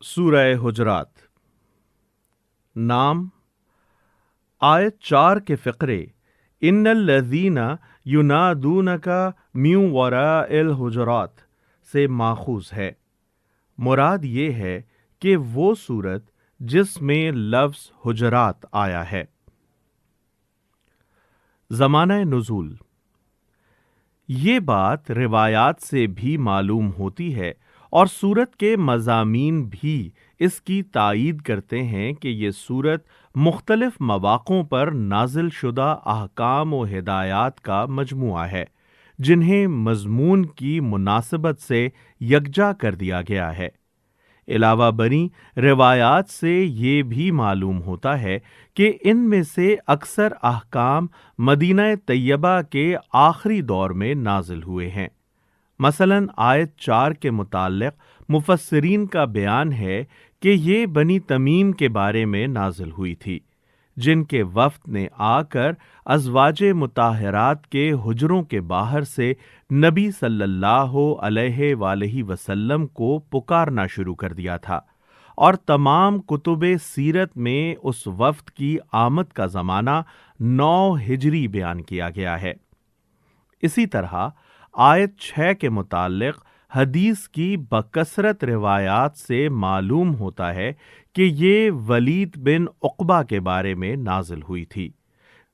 سورہ حجرات۔ نام، آیت 4 کے فقرے ان الذین ینادونک من وراء الحجرات سے ماخوذ ہے۔ مراد یہ ہے کہ وہ سورت جس میں لفظ حجرات آیا ہے۔ زمانہ نزول، یہ بات روایات سے بھی معلوم ہوتی ہے اور سورت کے مضامین بھی اس کی تائید کرتے ہیں کہ یہ سورت مختلف مواقعوں پر نازل شدہ احکام و ہدایات کا مجموعہ ہے جنہیں مضمون کی مناسبت سے یکجا کر دیا گیا ہے۔ علاوہ بری روایات سے یہ بھی معلوم ہوتا ہے کہ ان میں سے اکثر احکام مدینہ طیبہ کے آخری دور میں نازل ہوئے ہیں۔ مثلاً آیت 4 کے متعلق مفسرین کا بیان ہے کہ یہ بنی تمیم کے بارے میں نازل ہوئی تھی، جن کے وفد نے آ کر ازواج مطہرات کے حجروں کے باہر سے نبی صلی اللہ علیہ وآلہ وسلم کو پکارنا شروع کر دیا تھا، اور تمام کتب سیرت میں اس وفد کی آمد کا زمانہ 9 ہجری بیان کیا گیا ہے۔ اسی طرح آیت 6 کے متعلق حدیث کی بکثرت روایات سے معلوم ہوتا ہے کہ یہ ولید بن عقبہ کے بارے میں نازل ہوئی تھی،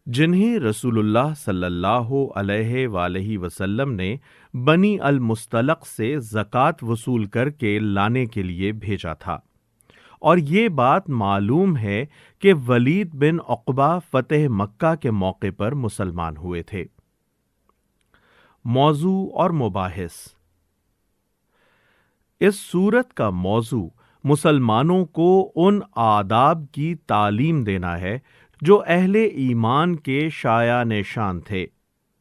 جنہیں رسول اللہ صلی اللہ علیہ وآلہ وسلم نے بنی المستلق سے زکوٰۃ وصول کر کے لانے کے لیے بھیجا تھا، اور یہ بات معلوم ہے کہ ولید بن عقبہ فتح مکہ کے موقع پر مسلمان ہوئے تھے۔ موضوع اور مباحث۔ اس سورت کا موضوع مسلمانوں کو ان آداب کی تعلیم دینا ہے جو اہل ایمان کے شایع نشان تھے۔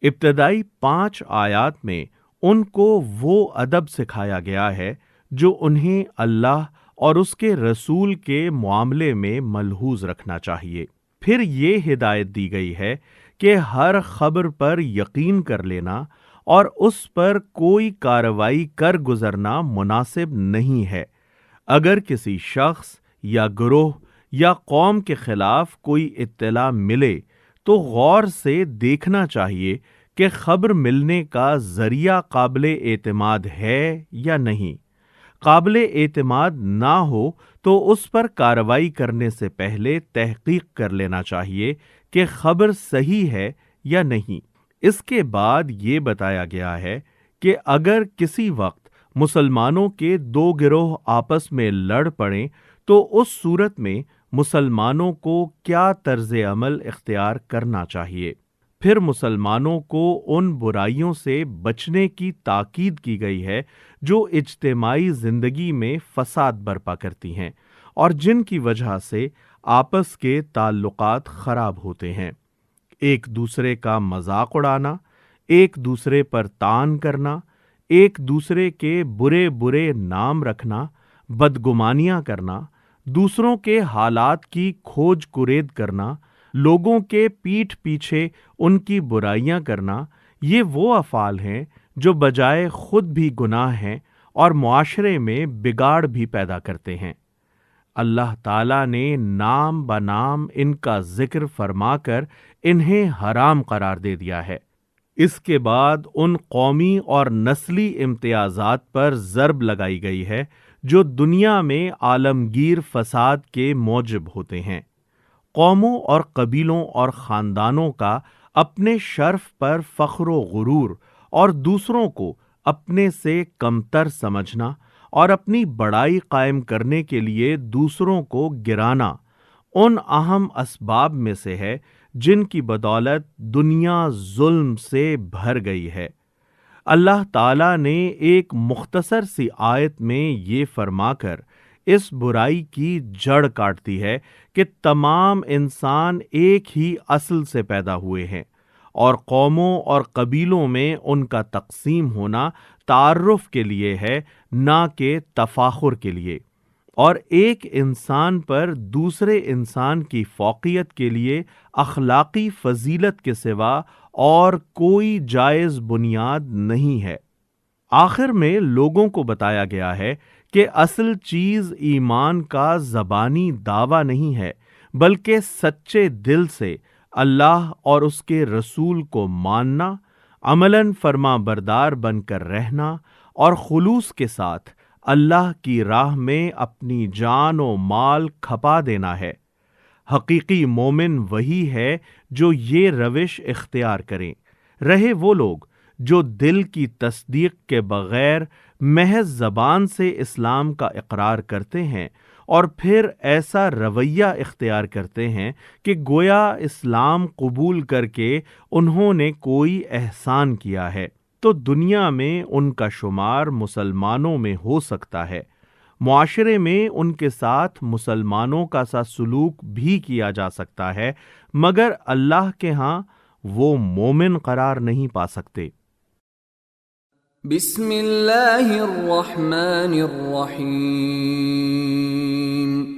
ابتدائی 5 آیات میں ان کو وہ ادب سکھایا گیا ہے جو انہیں اللہ اور اس کے رسول کے معاملے میں ملحوظ رکھنا چاہیے۔ پھر یہ ہدایت دی گئی ہے کہ ہر خبر پر یقین کر لینا اور اس پر کوئی کارروائی کر گزرنا مناسب نہیں ہے۔ اگر کسی شخص یا گروہ یا قوم کے خلاف کوئی اطلاع ملے تو غور سے دیکھنا چاہیے کہ خبر ملنے کا ذریعہ قابل اعتماد ہے یا نہیں۔ قابل اعتماد نہ ہو تو اس پر کارروائی کرنے سے پہلے تحقیق کر لینا چاہیے کہ خبر صحیح ہے یا نہیں۔ اس کے بعد یہ بتایا گیا ہے کہ اگر کسی وقت مسلمانوں کے 2 گروہ آپس میں لڑ پڑیں تو اس صورت میں مسلمانوں کو کیا طرز عمل اختیار کرنا چاہیے۔ پھر مسلمانوں کو ان برائیوں سے بچنے کی تاکید کی گئی ہے جو اجتماعی زندگی میں فساد برپا کرتی ہیں اور جن کی وجہ سے آپس کے تعلقات خراب ہوتے ہیں۔ ایک دوسرے کا مذاق اڑانا، ایک دوسرے پر طعن کرنا، ایک دوسرے کے برے برے نام رکھنا، بدگمانیاں کرنا، دوسروں کے حالات کی کھوج کرید کرنا، لوگوں کے پیٹھ پیچھے ان کی برائیاں کرنا، یہ وہ افعال ہیں جو بجائے خود بھی گناہ ہیں اور معاشرے میں بگاڑ بھی پیدا کرتے ہیں۔ اللہ تعالیٰ نے نام بنام ان کا ذکر فرما کر انہیں حرام قرار دے دیا ہے۔ اس کے بعد ان قومی اور نسلی امتیازات پر ضرب لگائی گئی ہے جو دنیا میں عالمگیر فساد کے موجب ہوتے ہیں۔ قوموں اور قبیلوں اور خاندانوں کا اپنے شرف پر فخر و غرور اور دوسروں کو اپنے سے کمتر سمجھنا اور اپنی بڑائی قائم کرنے کے لیے دوسروں کو گرانا ان اہم اسباب میں سے ہے جن کی بدولت دنیا ظلم سے بھر گئی ہے۔ اللہ تعالیٰ نے ایک مختصر سی آیت میں یہ فرما کر اس برائی کی جڑ کاٹ دی ہے کہ تمام انسان ایک ہی اصل سے پیدا ہوئے ہیں اور قوموں اور قبیلوں میں ان کا تقسیم ہونا تعارف کے لیے ہے، نہ کہ تفاخر کے لیے، اور ایک انسان پر دوسرے انسان کی فوقیت کے لیے اخلاقی فضیلت کے سوا اور کوئی جائز بنیاد نہیں ہے۔ آخر میں لوگوں کو بتایا گیا ہے کہ اصل چیز ایمان کا زبانی دعویٰ نہیں ہے، بلکہ سچے دل سے اللہ اور اس کے رسول کو ماننا، عملاً فرما بردار بن کر رہنا اور خلوص کے ساتھ اللہ کی راہ میں اپنی جان و مال کھپا دینا ہے۔ حقیقی مومن وہی ہے جو یہ روش اختیار کریں، رہے وہ لوگ جو دل کی تصدیق کے بغیر محض زبان سے اسلام کا اقرار کرتے ہیں اور پھر ایسا رویہ اختیار کرتے ہیں کہ گویا اسلام قبول کر کے انہوں نے کوئی احسان کیا ہے، تو دنیا میں ان کا شمار مسلمانوں میں ہو سکتا ہے، معاشرے میں ان کے ساتھ مسلمانوں کا سا سلوک بھی کیا جا سکتا ہے، مگر اللہ کے ہاں وہ مومن قرار نہیں پا سکتے۔ بسم اللہ الرحمن الرحیم،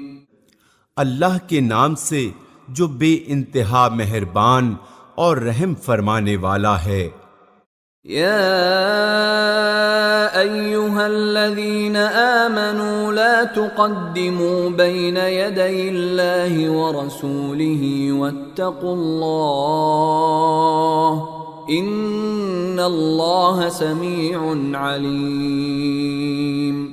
اللہ کے نام سے جو بے انتہا مہربان اور رحم فرمانے والا ہے۔ یا ایہا الذین آمنوا لا تقدموا بین یدی اللہ ورسولہ واتقوا اللہ ان اللہ سمیع علیم۔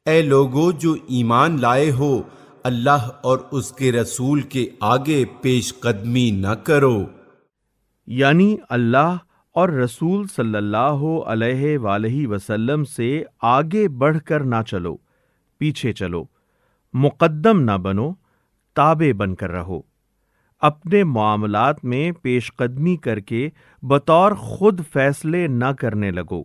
اے لوگو جو ایمان لائے ہو، اللہ اور اس کے رسول کے آگے پیش قدمی نہ کرو، یعنی اللہ اور رسول صلی اللہ علیہ وآلہ وسلم سے آگے بڑھ کر نہ چلو، پیچھے چلو، مقدم نہ بنو، تابع بن کر رہو۔ اپنے معاملات میں پیش قدمی کر کے بطور خود فیصلے نہ کرنے لگو،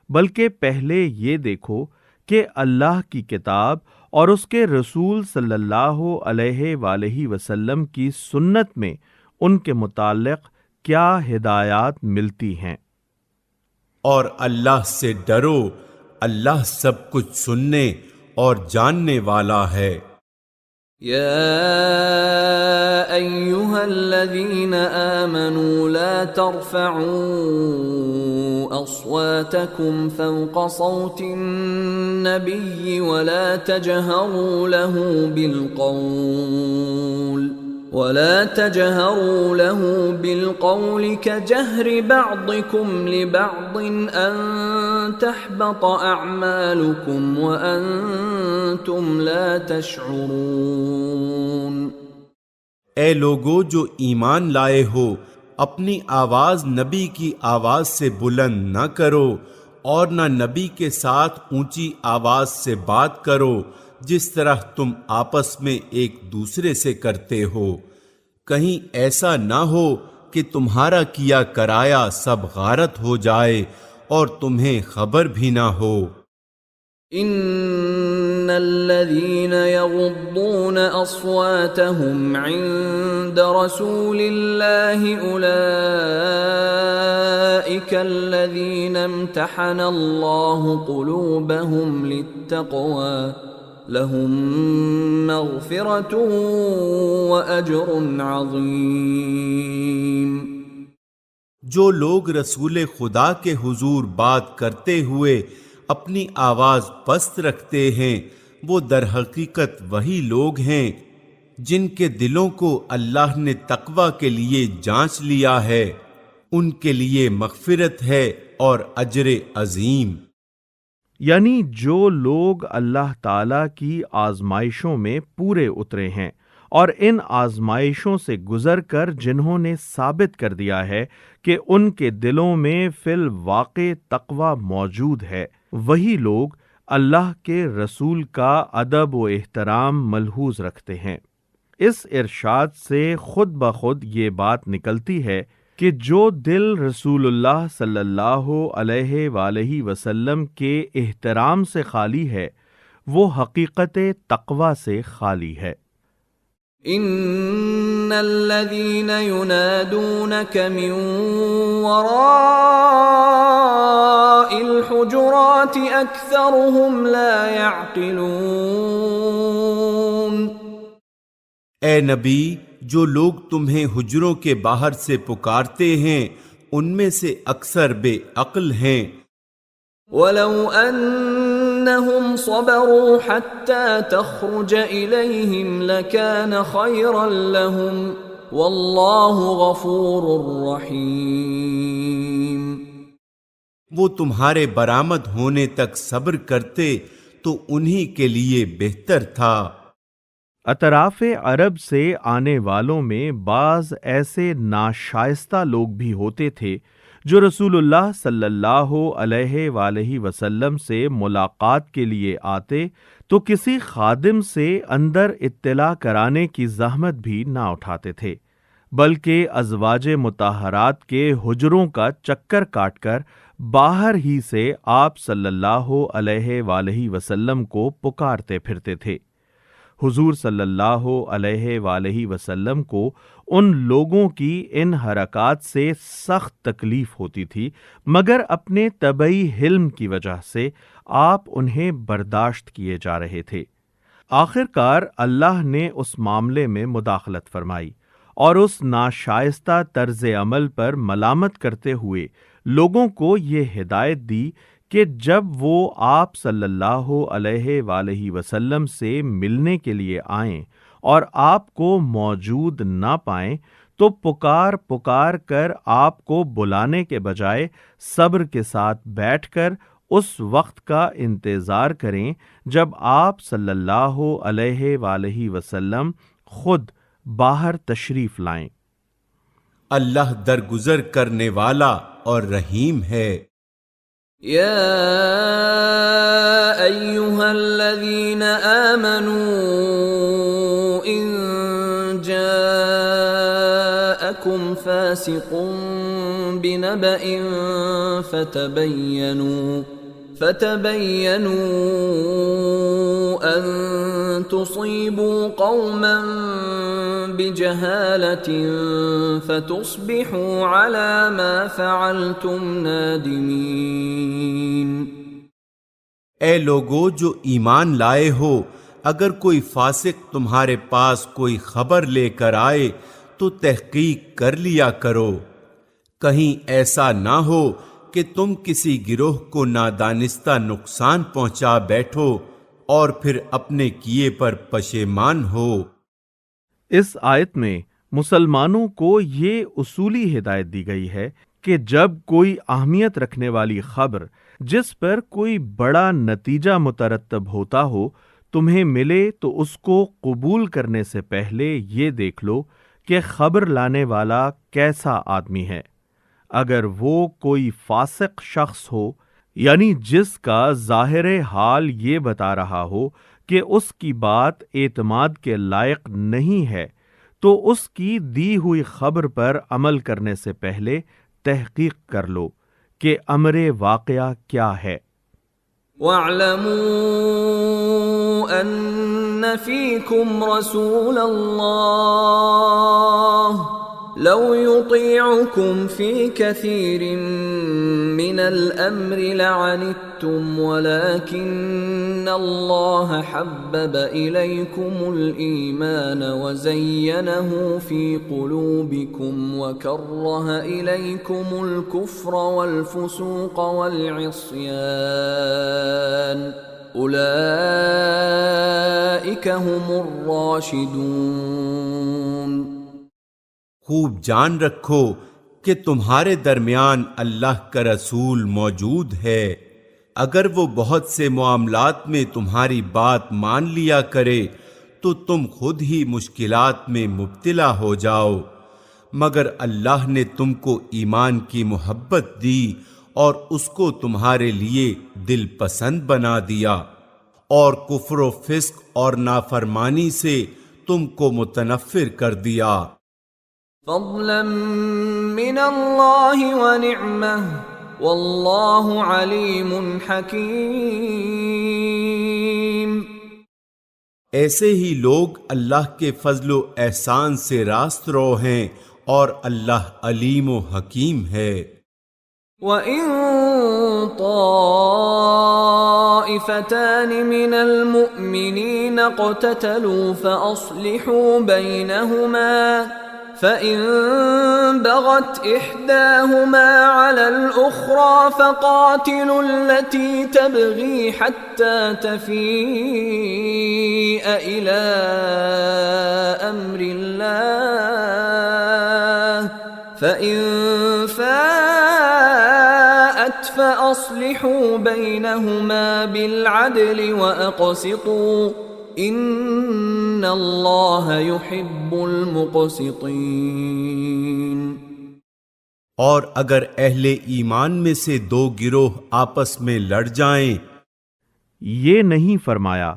بلکہ پہلے یہ دیکھو کہ اللہ کی کتاب اور اس کے رسول صلی اللہ علیہ وآلہ وسلم کی سنت میں ان کے متعلق کیا ہدایات ملتی ہیں۔ اور اللہ سے ڈرو، اللہ سب کچھ سننے اور جاننے والا ہے۔ یا ایہا الذین آمنوا لا ترفعوا اصواتکم فوق صوت النبی ولا تجہروا له بالقول كجهر بعضكم لبعض أن تحبط أعمالكم وأنتم لا تشعرون۔ اے لوگو جو ایمان لائے ہو، اپنی آواز نبی کی آواز سے بلند نہ کرو اور نہ نبی کے ساتھ اونچی آواز سے بات کرو جس طرح تم آپس میں ایک دوسرے سے کرتے ہو، کہیں ایسا نہ ہو کہ تمہارا کیا کرایا سب غارت ہو جائے اور تمہیں خبر بھی نہ ہو۔ ان الذين يغضون اصواتهم عند رسول الله اولئك الذين امتحن الله قلوبهم للتقوى لهم مغفرة وأجر عظیم۔ جو لوگ رسول خدا کے حضور بات کرتے ہوئے اپنی آواز پست رکھتے ہیں، وہ در حقیقت وہی لوگ ہیں جن کے دلوں کو اللہ نے تقوی کے لیے جانچ لیا ہے، ان کے لیے مغفرت ہے اور اجر عظیم۔ یعنی جو لوگ اللہ تعالیٰ کی آزمائشوں میں پورے اترے ہیں اور ان آزمائشوں سے گزر کر جنہوں نے ثابت کر دیا ہے کہ ان کے دلوں میں فی الواقع تقوی موجود ہے، وہی لوگ اللہ کے رسول کا ادب و احترام ملحوظ رکھتے ہیں۔ اس ارشاد سے خود بخود یہ بات نکلتی ہے کہ جو دل رسول اللہ صلی اللہ علیہ وآلہ وسلم کے احترام سے خالی ہے، وہ حقیقت تقوی سے خالی ہے۔ ان الذين ينادونك من وراء الحجرات اكثرهم لا يعقلون۔ اے نبی، جو لوگ تمہیں حجروں کے باہر سے پکارتے ہیں ان میں سے اکثر بے عقل ہیں۔ وَلَوْ أَنَّ انہم صبروا حتی تخرج الیہم لکان خیرا لہم واللہ غفور رحیم۔ وہ تمہارے برآمد ہونے تک صبر کرتے تو انہی کے لیے بہتر تھا۔ اطراف عرب سے آنے والوں میں بعض ایسے ناشائستہ لوگ بھی ہوتے تھے جو رسول اللہ صلی اللہ علیہ وآلہ وسلم سے ملاقات کے لیے آتے تو کسی خادم سے اندر اطلاع کرانے کی زحمت بھی نہ اٹھاتے تھے، بلکہ ازواج مطہرات کے حجروں کا چکر کاٹ کر باہر ہی سے آپ صلی اللہ علیہ وآلہ وسلم کو پکارتے پھرتے تھے۔ حضور صلی اللہ علیہ وآلہ وسلم کو ان لوگوں کی ان حرکات سے سخت تکلیف ہوتی تھی، مگر اپنے طبعی حلم کی وجہ سے آپ انہیں برداشت کیے جا رہے تھے۔ آخر کار اللہ نے اس معاملے میں مداخلت فرمائی اور اس ناشائستہ طرز عمل پر ملامت کرتے ہوئے لوگوں کو یہ ہدایت دی کہ جب وہ آپ صلی اللہ علیہ وآلہ وسلم سے ملنے کے لیے آئیں اور آپ کو موجود نہ پائیں تو پکار پکار کر آپ کو بلانے کے بجائے صبر کے ساتھ بیٹھ کر اس وقت کا انتظار کریں جب آپ صلی اللہ علیہ وآلہ وسلم خود باہر تشریف لائیں۔ اللہ درگزر کرنے والا اور رحیم ہے۔ یا ایہا الذین آمنوا ان جاءکم فاسق بنبأ فتبینوا ان تصیبوا قوما بجہالة فتصبحوا على ما فعلتم نادمین۔ اے لوگو جو ایمان لائے ہو، اگر کوئی فاسق تمہارے پاس کوئی خبر لے کر آئے تو تحقیق کر لیا کرو، کہیں ایسا نہ ہو کہ تم کسی گروہ کو نادانستہ نقصان پہنچا بیٹھو اور پھر اپنے کیے پر پشیمان ہو۔ اس آیت میں مسلمانوں کو یہ اصولی ہدایت دی گئی ہے کہ جب کوئی اہمیت رکھنے والی خبر جس پر کوئی بڑا نتیجہ مترتب ہوتا ہو تمہیں ملے تو اس کو قبول کرنے سے پہلے یہ دیکھ لو کہ خبر لانے والا کیسا آدمی ہے۔ اگر وہ کوئی فاسق شخص ہو، یعنی جس کا ظاہر حال یہ بتا رہا ہو کہ اس کی بات اعتماد کے لائق نہیں ہے، تو اس کی دی ہوئی خبر پر عمل کرنے سے پہلے تحقیق کر لو کہ امر واقعہ کیا ہے۔ وَاعْلَمُوا أَنَّ فِيكُمْ رَسُولَ اللَّهِ لَوْ يُطِيعُكُمْ فِي كَثِيرٍ مِّنَ الْأَمْرِ لَعَنِتُّمْ وَلَكِنَّ اللَّهَ حَبَّبَ إِلَيْكُمُ الْإِيمَانَ وَزَيَّنَهُ فِي قُلُوبِكُمْ وَكَرَّهَ إِلَيْكُمُ الْكُفْرَ وَالْفُسُوقَ وَالْعِصْيَانَ أُولَئِكَ هُمُ الرَّاشِدُونَ۔ خوب جان رکھو کہ تمہارے درمیان اللہ کا رسول موجود ہے، اگر وہ بہت سے معاملات میں تمہاری بات مان لیا کرے تو تم خود ہی مشکلات میں مبتلا ہو جاؤ، مگر اللہ نے تم کو ایمان کی محبت دی اور اس کو تمہارے لیے دل پسند بنا دیا، اور کفر و فسق اور نافرمانی سے تم کو متنفر کر دیا۔ فضلا من اللہ ونعمہ واللہ علیم حکیم۔ ایسے ہی لوگ اللہ کے فضل و احسان سے راست رو ہیں اور اللہ علیم و حکیم ہے۔ وَإِن طَائِفَتَانِ مِنَ الْمُؤْمِنِينَ اقْتَتَلُوا فَأَصْلِحُوا بَيْنَهُمَا فإن بغت إحداهما على الأخرى فقاتلوا التي تبغي حتى تفيء إلى أمر الله فإن فاءت فأصلحوا بينهما بالعدل وأقسطوا ان اللہ یحب المقسطین۔ اور اگر اہل ایمان میں سے دو گروہ آپس میں لڑ جائیں، یہ نہیں فرمایا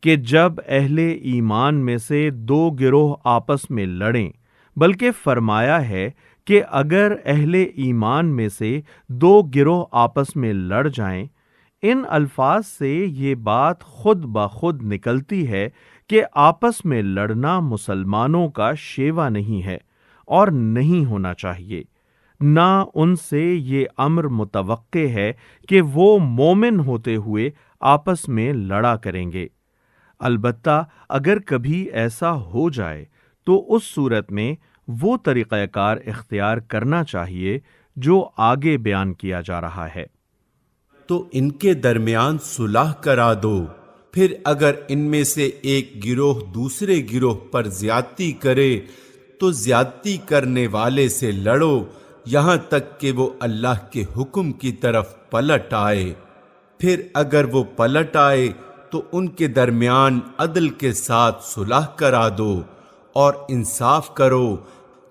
کہ جب اہل ایمان میں سے دو گروہ آپس میں لڑیں، بلکہ فرمایا ہے کہ اگر اہل ایمان میں سے دو گروہ آپس میں لڑ جائیں۔ ان الفاظ سے یہ بات خود بخود نکلتی ہے کہ آپس میں لڑنا مسلمانوں کا شیوا نہیں ہے اور نہیں ہونا چاہیے، نہ ان سے یہ امر متوقع ہے کہ وہ مومن ہوتے ہوئے آپس میں لڑا کریں گے۔ البتہ اگر کبھی ایسا ہو جائے تو اس صورت میں وہ طریقہ کار اختیار کرنا چاہیے جو آگے بیان کیا جا رہا ہے۔ تو ان کے درمیان صلح کرا دو، پھر اگر ان میں سے ایک گروہ دوسرے گروہ پر زیادتی کرے تو زیادتی کرنے والے سے لڑو یہاں تک کہ وہ اللہ کے حکم کی طرف پلٹ آئے۔ پھر اگر وہ پلٹ آئے تو ان کے درمیان عدل کے ساتھ صلح کرا دو اور انصاف کرو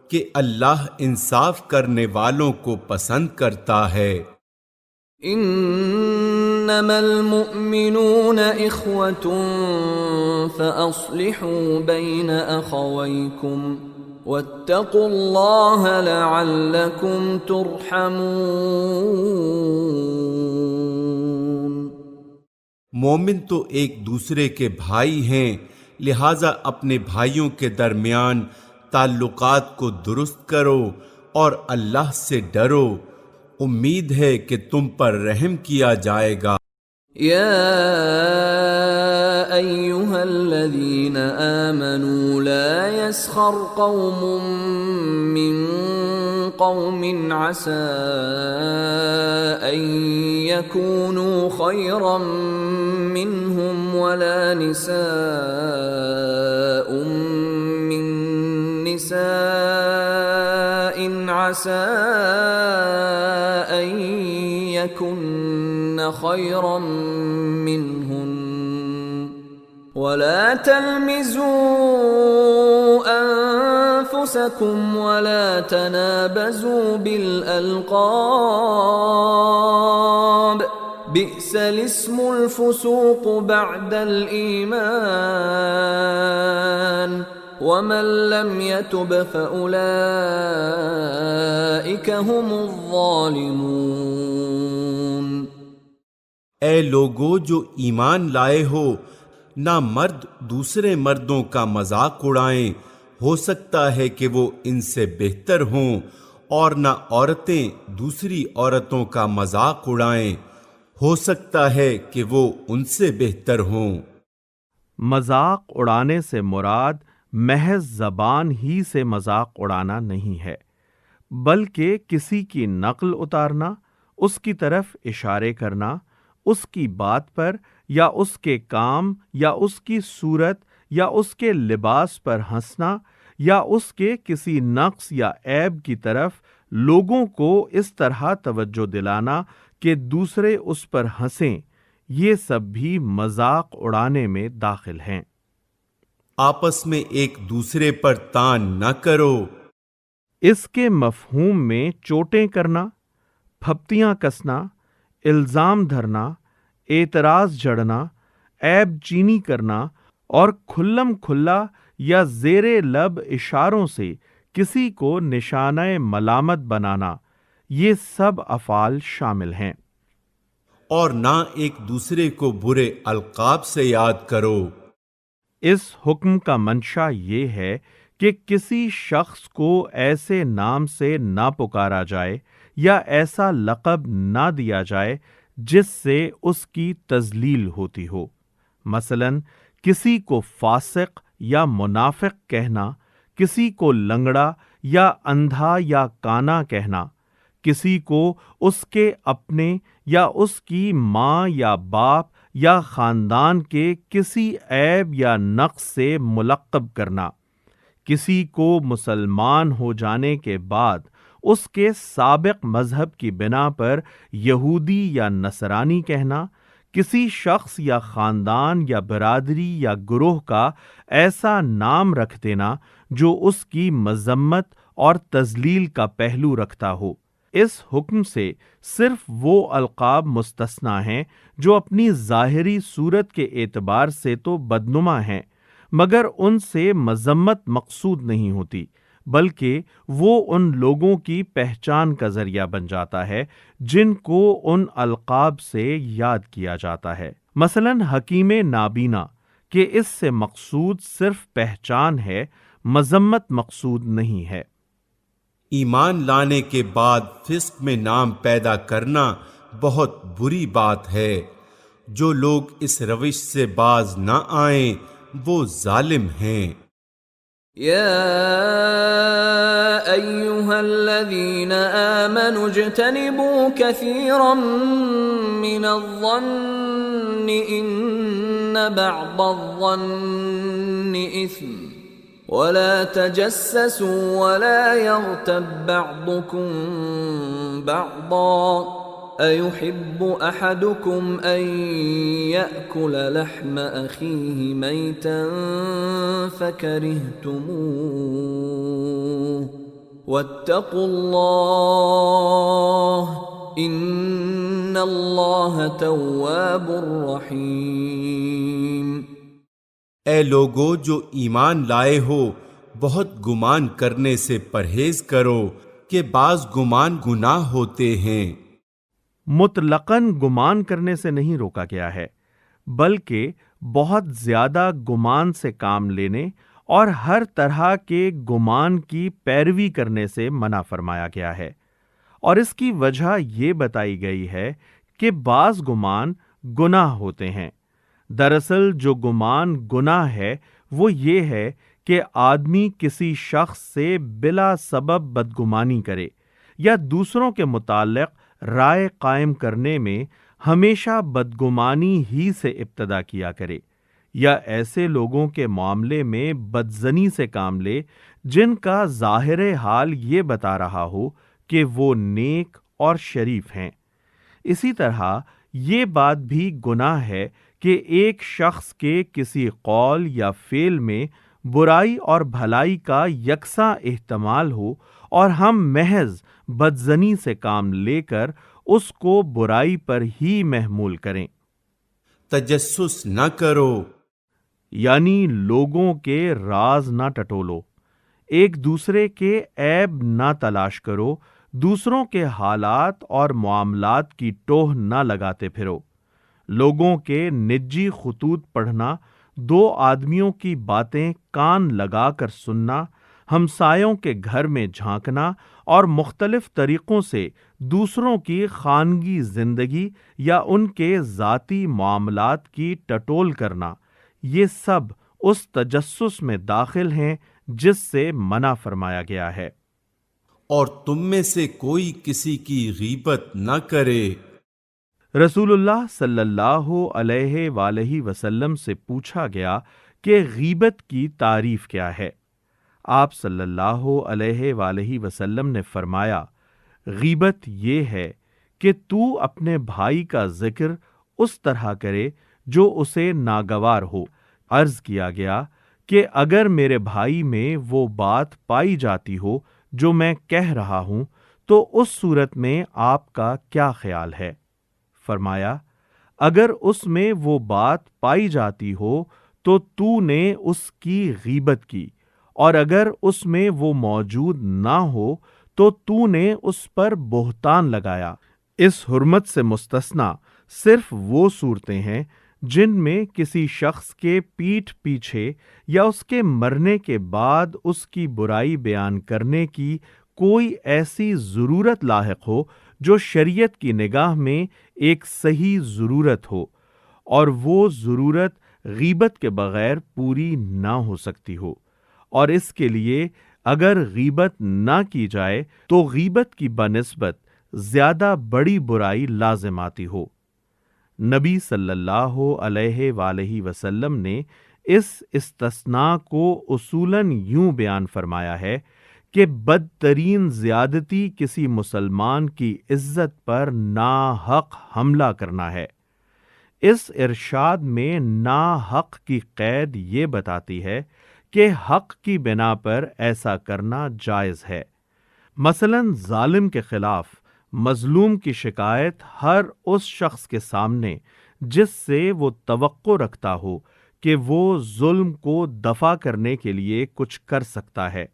کہ اللہ انصاف کرنے والوں کو پسند کرتا ہے۔ انما المؤمنون اخوة فاصلحوا بين اخويكم واتقوا الله لعلكم ترحمون۔ مومن تو ایک دوسرے کے بھائی ہیں، لہذا اپنے بھائیوں کے درمیان تعلقات کو درست کرو اور اللہ سے ڈرو، امید ہے کہ تم پر رحم کیا جائے گا۔ یا ایھا الذین آمنوا لا يسخر قوم من قوم عسى ان يكونوا خيرا منهم ولا نساء من نساء عسى ان يكن خيرا منهن ولا تلمزوا انفسكم ولا تنابزوا بالالقاب بئس الاسم الفسوق بعد الايمان ومن لم يتب فأولئك هم الظالمون۔ اے لوگو جو ایمان لائے ہو، نہ مرد دوسرے مردوں کا مذاق اڑائیں، ہو سکتا ہے کہ وہ ان سے بہتر ہوں، اور نہ عورتیں دوسری عورتوں کا مذاق اڑائیں، ہو سکتا ہے کہ وہ ان سے بہتر ہوں۔ مذاق اڑانے سے مراد محض زبان ہی سے مذاق اڑانا نہیں ہے، بلکہ کسی کی نقل اتارنا، اس کی طرف اشارے کرنا، اس کی بات پر یا اس کے کام یا اس کی صورت یا اس کے لباس پر ہنسنا یا اس کے کسی نقص یا عیب کی طرف لوگوں کو اس طرح توجہ دلانا کہ دوسرے اس پر ہنسیں، یہ سب بھی مذاق اڑانے میں داخل ہیں۔ آپس میں ایک دوسرے پر تان نہ کرو۔ اس کے مفہوم میں چوٹیں کرنا، پھپتیاں کسنا، الزام دھرنا، اعتراض جڑنا، عیب چینی کرنا اور کھلم کھلا یا زیر لب اشاروں سے کسی کو نشانہ ملامت بنانا، یہ سب افعال شامل ہیں۔ اور نہ ایک دوسرے کو برے القاب سے یاد کرو۔ اس حکم کا منشا یہ ہے کہ کسی شخص کو ایسے نام سے نہ پکارا جائے یا ایسا لقب نہ دیا جائے جس سے اس کی تذلیل ہوتی ہو۔ مثلاً کسی کو فاسق یا منافق کہنا، کسی کو لنگڑا یا اندھا یا کانا کہنا، کسی کو اس کے اپنے یا اس کی ماں یا باپ یا خاندان کے کسی عیب یا نقص سے ملقب کرنا، کسی کو مسلمان ہو جانے کے بعد اس کے سابق مذہب کی بنا پر یہودی یا نصرانی کہنا، کسی شخص یا خاندان یا برادری یا گروہ کا ایسا نام رکھ دینا جو اس کی مذمت اور تذلیل کا پہلو رکھتا ہو۔ اس حکم سے صرف وہ القاب مستثنی ہیں جو اپنی ظاہری صورت کے اعتبار سے تو بدنما ہیں، مگر ان سے مذمت مقصود نہیں ہوتی، بلکہ وہ ان لوگوں کی پہچان کا ذریعہ بن جاتا ہے جن کو ان القاب سے یاد کیا جاتا ہے۔ مثلا حکیم نابینا کہ اس سے مقصود صرف پہچان ہے، مذمت مقصود نہیں ہے۔ ایمان لانے کے بعد فسق میں نام پیدا کرنا بہت بری بات ہے۔ جو لوگ اس روش سے باز نہ آئیں وہ ظالم ہیں۔ یا ایہا الذین آمنوا اجتنبوا کثیرا من الظن ان بعض الظن اثم ولا تجسسوا ولا يغتب بعضكم بعضا أيحب أحدكم أن يأكل لحم أخيه ميتا فكرهتموه واتقوا الله إن الله تواب رحيم۔ اے لوگو جو ایمان لائے ہو، بہت گمان کرنے سے پرہیز کرو کہ بعض گمان گناہ ہوتے ہیں۔ مطلقاً گمان کرنے سے نہیں روکا گیا ہے، بلکہ بہت زیادہ گمان سے کام لینے اور ہر طرح کے گمان کی پیروی کرنے سے منع فرمایا گیا ہے، اور اس کی وجہ یہ بتائی گئی ہے کہ بعض گمان گناہ ہوتے ہیں۔ دراصل جو گمان گناہ ہے وہ یہ ہے کہ آدمی کسی شخص سے بلا سبب بدگمانی کرے یا دوسروں کے متعلق رائے قائم کرنے میں ہمیشہ بدگمانی ہی سے ابتدا کیا کرے، یا ایسے لوگوں کے معاملے میں بدظنی سے کام لے جن کا ظاہر حال یہ بتا رہا ہو کہ وہ نیک اور شریف ہیں۔ اسی طرح یہ بات بھی گناہ ہے کہ ایک شخص کے کسی قول یا فعل میں برائی اور بھلائی کا یکساں احتمال ہو اور ہم محض بدظنی سے کام لے کر اس کو برائی پر ہی محمول کریں۔ تجسس نہ کرو، یعنی لوگوں کے راز نہ ٹٹولو، ایک دوسرے کے عیب نہ تلاش کرو، دوسروں کے حالات اور معاملات کی ٹوہ نہ لگاتے پھرو۔ لوگوں کے نجی خطوط پڑھنا، دو آدمیوں کی باتیں کان لگا کر سننا، ہمسایوں کے گھر میں جھانکنا اور مختلف طریقوں سے دوسروں کی خانگی زندگی یا ان کے ذاتی معاملات کی ٹٹول کرنا، یہ سب اس تجسس میں داخل ہیں جس سے منع فرمایا گیا ہے۔ اور تم میں سے کوئی کسی کی غیبت نہ کرے۔ رسول اللہ صلی اللہ علیہ وآلہ وسلم سے پوچھا گیا کہ غیبت کی تعریف کیا ہے؟ آپ صلی اللہ علیہ وآلہ وسلم نے فرمایا، غیبت یہ ہے کہ تو اپنے بھائی کا ذکر اس طرح کرے جو اسے ناگوار ہو۔ عرض کیا گیا کہ اگر میرے بھائی میں وہ بات پائی جاتی ہو جو میں کہہ رہا ہوں تو اس صورت میں آپ کا کیا خیال ہے؟ فرمایا، اگر اس میں وہ بات پائی جاتی ہو تو تو نے اس کی غیبت کی، اور اگر اس میں وہ موجود نہ ہو تو تو نے اس پر بہتان لگایا۔ اس حرمت سے مستثنی صرف وہ صورتیں ہیں جن میں کسی شخص کے پیٹھ پیچھے یا اس کے مرنے کے بعد اس کی برائی بیان کرنے کی کوئی ایسی ضرورت لاحق ہو جو شریعت کی نگاہ میں ایک صحیح ضرورت ہو، اور وہ ضرورت غیبت کے بغیر پوری نہ ہو سکتی ہو، اور اس کے لیے اگر غیبت نہ کی جائے تو غیبت کی بنسبت زیادہ بڑی برائی لازم آتی ہو۔ نبی صلی اللہ علیہ وآلہ وسلم نے اس استثناء کو اصولاً یوں بیان فرمایا ہے کہ بدترین زیادتی کسی مسلمان کی عزت پر ناحق حملہ کرنا ہے۔ اس ارشاد میں ناحق کی قید یہ بتاتی ہے کہ حق کی بنا پر ایسا کرنا جائز ہے۔ مثلاً ظالم کے خلاف مظلوم کی شکایت ہر اس شخص کے سامنے جس سے وہ توقع رکھتا ہو کہ وہ ظلم کو دفع کرنے کے لیے کچھ کر سکتا ہے۔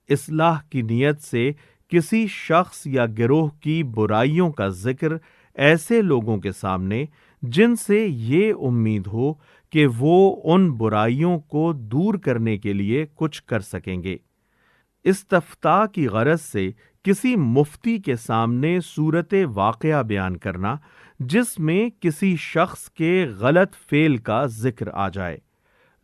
اصلاح کی نیت سے کسی شخص یا گروہ کی برائیوں کا ذکر ایسے لوگوں کے سامنے جن سے یہ امید ہو کہ وہ ان برائیوں کو دور کرنے کے لیے کچھ کر سکیں گے۔ استفتاء کی غرض سے کسی مفتی کے سامنے صورت واقعہ بیان کرنا جس میں کسی شخص کے غلط فعل کا ذکر آ جائے،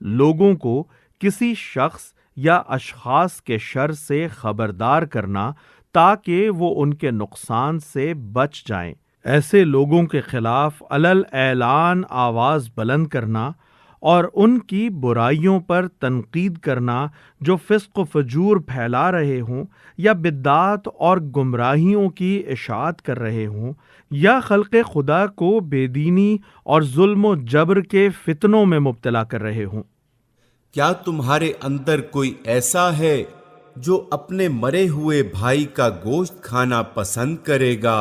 لوگوں کو کسی شخص یا اشخاص کے شر سے خبردار کرنا تاکہ وہ ان کے نقصان سے بچ جائیں، ایسے لوگوں کے خلاف علل اعلان آواز بلند کرنا اور ان کی برائیوں پر تنقید کرنا جو فسق و فجور پھیلا رہے ہوں یا بدعات اور گمراہیوں کی اشاعت کر رہے ہوں یا خلق خدا کو بے دینی اور ظلم و جبر کے فتنوں میں مبتلا کر رہے ہوں۔ کیا تمہارے اندر کوئی ایسا ہے جو اپنے مرے ہوئے بھائی کا گوشت کھانا پسند کرے گا؟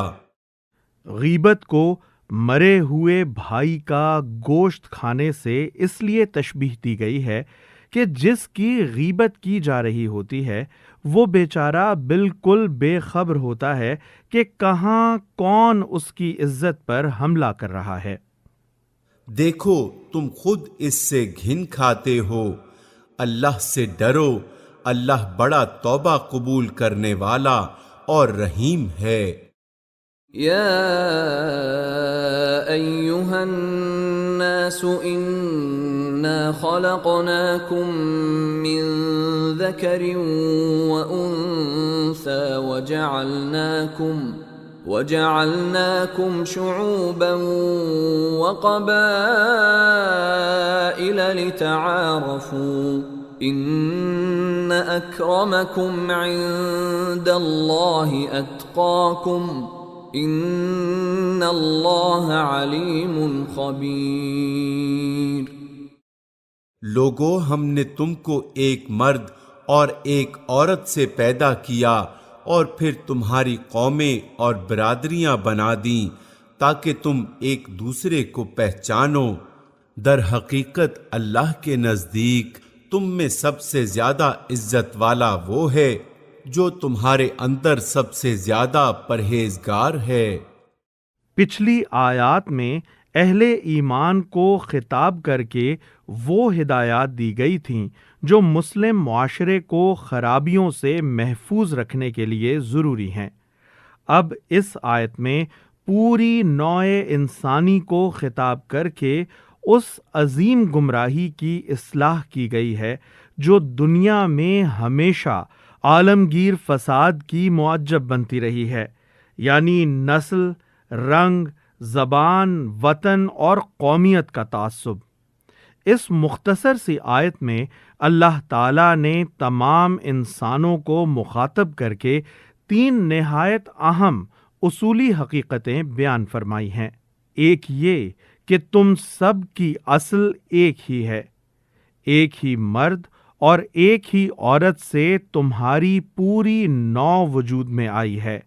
غیبت کو مرے ہوئے بھائی کا گوشت کھانے سے اس لیے تشبیہ دی گئی ہے کہ جس کی غیبت کی جا رہی ہوتی ہے وہ بیچارہ بالکل بے خبر ہوتا ہے کہ کہاں کون اس کی عزت پر حملہ کر رہا ہے۔ دیکھو تم خود اس سے گھن کھاتے ہو، اللہ سے ڈرو، اللہ بڑا توبہ قبول کرنے والا اور رحیم ہے۔ یا ایہا الناس انا خلقناکم من ذکر وانثى وجعلناكم شعوبا وقبائل لتعارفوا ان اکرمکم عند اللہ اتقاکم ان اللہ علیم خبیر۔ لوگو ہم نے تم کو ایک مرد اور ایک عورت سے پیدا کیا اور پھر تمہاری قومیں اور برادریاں بنا دیں تاکہ تم ایک دوسرے کو پہچانو۔ در حقیقت اللہ کے نزدیک تم میں سب سے زیادہ عزت والا وہ ہے جو تمہارے اندر سب سے زیادہ پرہیزگار ہے۔ پچھلی آیات میں اہل ایمان کو خطاب کر کے وہ ہدایات دی گئی تھیں جو مسلم معاشرے کو خرابیوں سے محفوظ رکھنے کے لیے ضروری ہیں۔ اب اس آیت میں پوری نوع انسانی کو خطاب کر کے اس عظیم گمراہی کی اصلاح کی گئی ہے جو دنیا میں ہمیشہ عالمگیر فساد کی معجب بنتی رہی ہے، یعنی نسل، رنگ، زبان، وطن اور قومیت کا تعصب۔ اس مختصر سی آیت میں اللہ تعالیٰ نے تمام انسانوں کو مخاطب کر کے 3 نہایت اہم اصولی حقیقتیں بیان فرمائی ہیں۔ ایک یہ کہ تم سب کی اصل ایک ہی ہے، ایک ہی مرد اور ایک ہی عورت سے تمہاری پوری نوع وجود میں آئی ہے،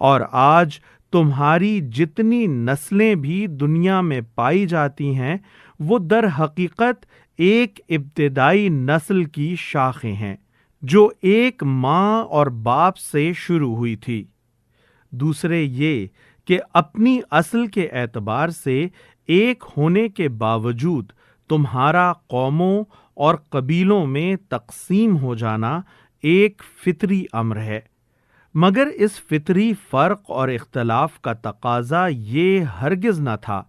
اور آج تمہاری جتنی نسلیں بھی دنیا میں پائی جاتی ہیں وہ در حقیقت ایک ابتدائی نسل کی شاخیں ہیں جو ایک ماں اور باپ سے شروع ہوئی تھی۔ دوسرے یہ کہ اپنی اصل کے اعتبار سے ایک ہونے کے باوجود تمہارا قوموں اور قبیلوں میں تقسیم ہو جانا ایک فطری امر ہے، مگر اس فطری فرق اور اختلاف کا تقاضا یہ ہرگز نہ تھا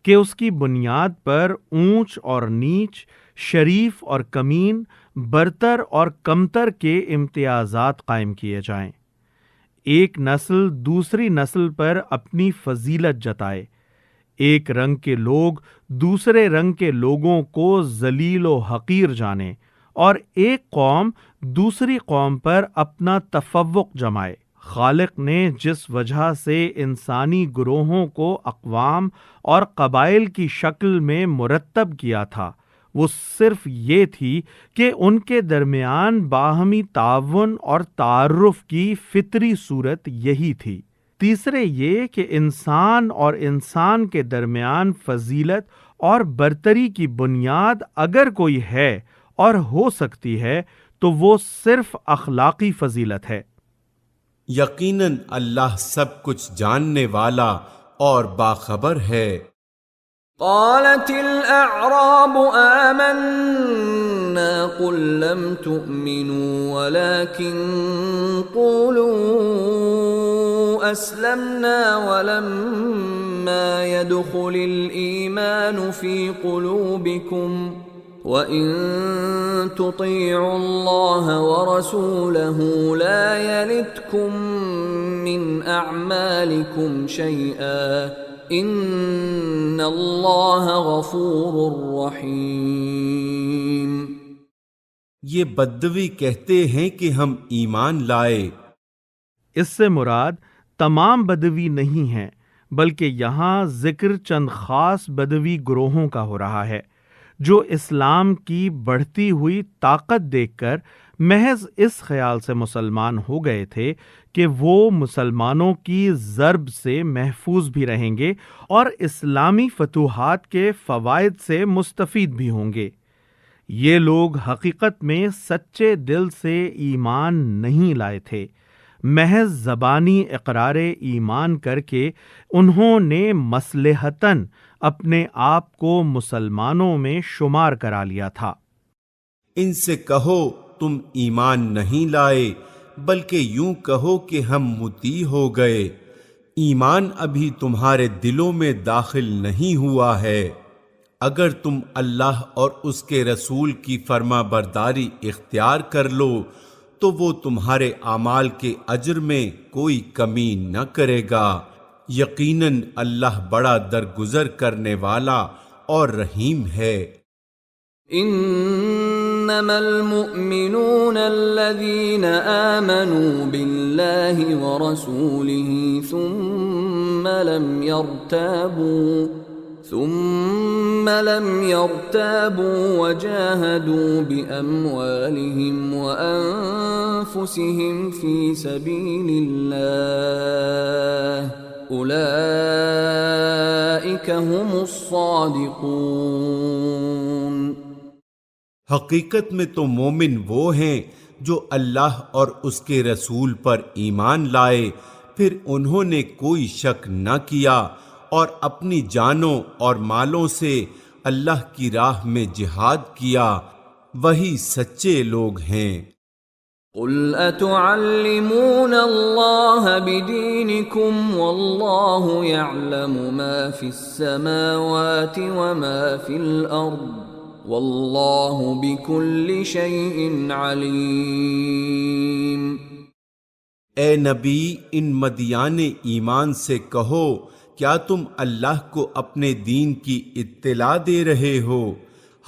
کہ اس کی بنیاد پر اونچ اور نیچ، شریف اور کمین، برتر اور کمتر کے امتیازات قائم کیے جائیں۔ ایک نسل دوسری نسل پر اپنی فضیلت جتائے، ایک رنگ کے لوگ دوسرے رنگ کے لوگوں کو ذلیل و حقیر جانیں، اور ایک قوم دوسری قوم پر اپنا تفوق جمائے۔ خالق نے جس وجہ سے انسانی گروہوں کو اقوام اور قبائل کی شکل میں مرتب کیا تھا، وہ صرف یہ تھی کہ ان کے درمیان باہمی تعاون اور تعارف کی فطری صورت یہی تھی۔ تیسرے یہ کہ انسان اور انسان کے درمیان فضیلت اور برتری کی بنیاد اگر کوئی ہے اور ہو سکتی ہے تو وہ صرف اخلاقی فضیلت ہے۔ یقیناً اللہ سب کچھ جاننے والا اور باخبر ہے۔ قالت الأعراب آمنا قل لم تؤمنوا ولكن قولوا أسلمنا ولما يدخل الإيمان في قلوبكم وَإِن تُطِيعُوا اللَّهَ وَرَسُولَهُ لَا يَلِتْكُم مِّنْ أَعْمَالِكُمْ شَيْئًا إِنَّ اللَّهَ غَفُورٌ رَّحِيمٌ۔ یہ بدوی کہتے ہیں کہ ہم ایمان لائے۔ اس سے مراد تمام بدوی نہیں ہیں، بلکہ یہاں ذکر چند خاص بدوی گروہوں کا ہو رہا ہے جو اسلام کی بڑھتی ہوئی طاقت دیکھ کر محض اس خیال سے مسلمان ہو گئے تھے کہ وہ مسلمانوں کی ضرب سے محفوظ بھی رہیں گے اور اسلامی فتوحات کے فوائد سے مستفید بھی ہوں گے۔ یہ لوگ حقیقت میں سچے دل سے ایمان نہیں لائے تھے، محض زبانی اقرار ایمان کر کے انہوں نے مصلحتاً اپنے آپ کو مسلمانوں میں شمار کرا لیا تھا۔ ان سے کہو تم ایمان نہیں لائے، بلکہ یوں کہو کہ ہم مطیع ہو گئے۔ ایمان ابھی تمہارے دلوں میں داخل نہیں ہوا ہے۔ اگر تم اللہ اور اس کے رسول کی فرما برداری اختیار کر لو تو وہ تمہارے اعمال کے اجر میں کوئی کمی نہ کرے گا۔ یقیناً اللہ بڑا درگزر کرنے والا اور رحیم ہے۔ انما المؤمنون الذين آمنوا بالله ورسوله ثم لم يرتابوا وجاهدوا بأموالهم وأنفسهم في سبيل الله اولئک هم الصادقون۔ حقیقت میں تو مومن وہ ہیں جو اللہ اور اس کے رسول پر ایمان لائے، پھر انہوں نے کوئی شک نہ کیا اور اپنی جانوں اور مالوں سے اللہ کی راہ میں جہاد کیا، وہی سچے لوگ ہیں۔ قل اتعلمون اللہ بدینکم واللہ یعلم ما فی السماوات وما فی الارض واللہ بکل شیء علیم۔ اے نبی، ان مدیان ایمان سے کہو، کیا تم اللہ کو اپنے دین کی اطلاع دے رہے ہو؟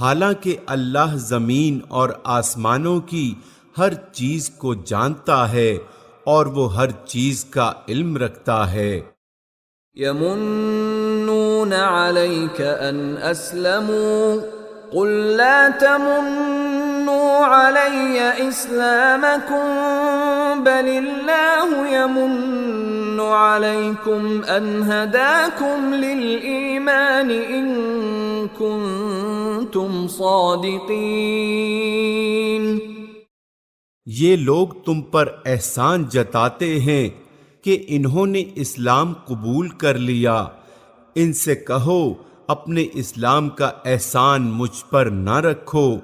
حالانکہ اللہ زمین اور آسمانوں کی ہر چیز کو جانتا ہے اور وہ ہر چیز کا علم رکھتا ہے۔ یمنون علیک ان اسلموا قل لا تمنوا علی اسلامکم بل اللہ یمن علیکم ان ہداکم للایمان ان کنتم صادقین۔ یہ لوگ تم پر احسان جتاتے ہیں کہ انہوں نے اسلام قبول کر لیا۔ ان سے کہو اپنے اسلام کا احسان مجھ پر نہ رکھو،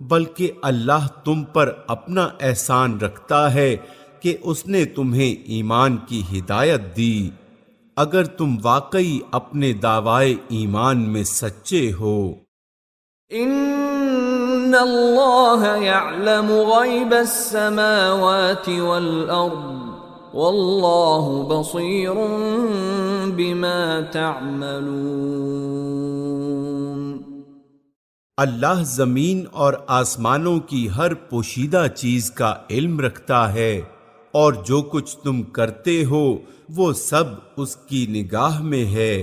بلکہ اللہ تم پر اپنا احسان رکھتا ہے کہ اس نے تمہیں ایمان کی ہدایت دی۔ اگر تم واقعی اپنے دعوائے ایمان میں سچے ہو۔ ان اللہ یعلم غیب السماوات والارض واللہ بصیر بما تعملون۔ اللہ زمین اور آسمانوں کی ہر پوشیدہ چیز کا علم رکھتا ہے، اور جو کچھ تم کرتے ہو وہ سب اس کی نگاہ میں ہے۔